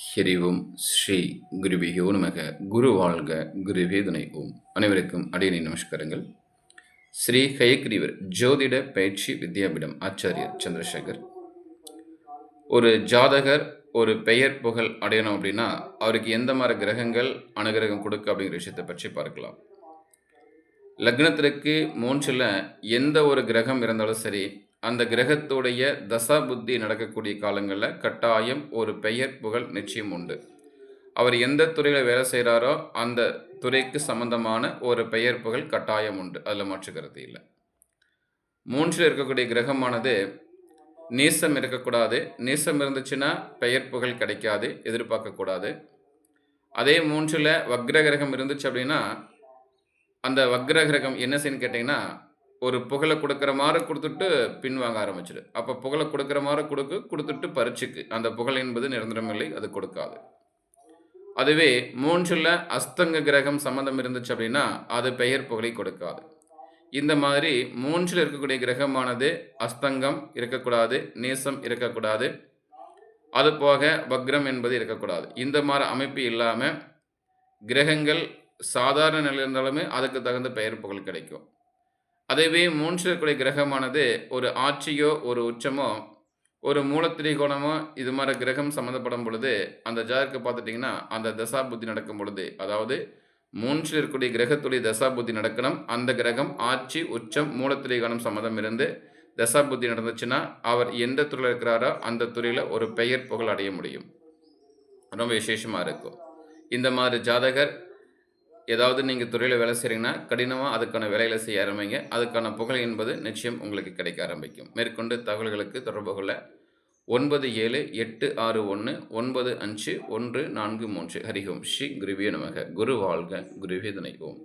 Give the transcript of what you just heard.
ஹரிவும் ஸ்ரீ குருபியோ நமக. குரு வாழ்க, குருவே துணை. ஓம். அனைவருக்கும் அடியனை நமஸ்காரங்கள். ஸ்ரீ ஹயக்ரீவர் ஜோதிட பயிற்சி வித்யாபீடம் ஆச்சாரியர் சந்திரசேகர். ஒரு ஜாதகர் ஒரு பெயர் புகழ் அடையணும் அப்படின்னா அவருக்கு எந்த மாதிரி கிரகங்கள் அனுகிரகம் கொடுக்க அப்படிங்கிற விஷயத்தை பற்றி பார்க்கலாம். லக்னத்திற்கு 3ல் எந்த ஒரு கிரகம் இருந்தாலும் சரி, அந்த கிரகத்துடைய தசா புத்தி நடக்கக்கூடிய காலங்களில் கட்டாயம் ஒரு பெயர் புகழ் நிச்சயம் உண்டு. அவர் எந்த துறையில் வேலை செய்கிறாரோ அந்த துறைக்கு சம்பந்தமான ஒரு பெயர் புகழ் கட்டாயம் உண்டு. அதில் மாற்று கருத்து இல்லை. 3ல் இருக்கக்கூடிய கிரகமானது நீசம் இருக்கக்கூடாது. நீசம் இருந்துச்சுன்னா பெயர் புகழ் கிடைக்காது, எதிர்பார்க்கக்கூடாது. அதே 3ல் வக்ர கிரகம் இருந்துச்சு அப்படின்னா அந்த வக்ர கிரகம் என்ன செய்யணும்னு கேட்டிங்கன்னா, ஒரு புகழை கொடுக்குற மாதிரி கொடுத்துட்டு பின்வாங்க ஆரம்பிச்சிடு. அப்போ புகழை கொடுக்குற மாதிரி கொடுத்துட்டு பறிச்சுக்கு. அந்த புகழ் என்பது நிரந்தரமில்லை, அது கொடுக்காது. அதுவே 3ல் அஸ்தங்க கிரகம் சம்பந்தம் இருந்துச்சு அப்படின்னா அது பெயர் புகழை கொடுக்காது. இந்த மாதிரி 3ல் இருக்கக்கூடிய கிரகமானது அஸ்தங்கம் இருக்கக்கூடாது, நீசம் இருக்கக்கூடாது, அது போக வக்ரம் என்பது இருக்கக்கூடாது. இந்த மாதிரி அமைப்பு இல்லாமல் கிரகங்கள் சாதாரண நிலையில் இருந்தாலுமே அதுக்கு தகுந்த பெயர் புகழ் கிடைக்கும். அதேவே 3ல் இருக்கக்கூடிய கிரகமானது ஒரு ஆட்சியோ ஒரு உச்சமோ ஒரு மூலத்திரிகோணமோ இது மாதிரி கிரகம் சம்மந்தப்படும் பொழுது அந்த ஜாதகத்தை பார்த்துட்டிங்கன்னா அந்த தசா புத்தி நடக்கும் பொழுது, அதாவது 3ல் இருக்கக்கூடிய கிரகத்துடைய தசா புத்தி நடக்கணும். அந்த கிரகம் ஆட்சி உச்சம் மூலத்திரிகோணம் சம்மந்தம் இருந்து தசா புத்தி நடந்துச்சுன்னா அவர் எந்த துறையில் இருக்கிறாரோ அந்த துறையில் ஒரு பெயர் புகழ் அடைய முடியும். ரொம்ப விசேஷமாக இருக்கும். இந்த மாதிரி ஜாதகர் ஏதாவது நீங்கள் துறையில் வேலை செய்கிறீங்கன்னா கடினமாக அதுக்கான வேலைகளை செய்ய ஆரம்பிங்க. அதுக்கான புகழ் என்பது நிச்சயம் உங்களுக்கு கிடைக்க ஆரம்பிக்கும். மேற்கொண்டு தகவல்களுக்கு தொடர்பு கொள்ள 9786195143. ஹரி ஓம். ஸ்ரீ குருவே நமக. குரு வாழ்க, குருவே துணை. ஓம்.